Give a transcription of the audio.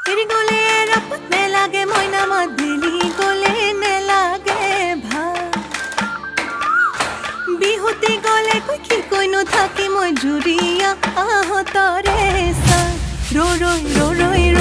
এৰি গলে ৰাপত নেলাগে মইনা মাদিলি গলে নেলাগে ভাল বিহুতি গলে কি কৈনো থাকি মই জুৰিয়া আহতৰে চা ৰৈ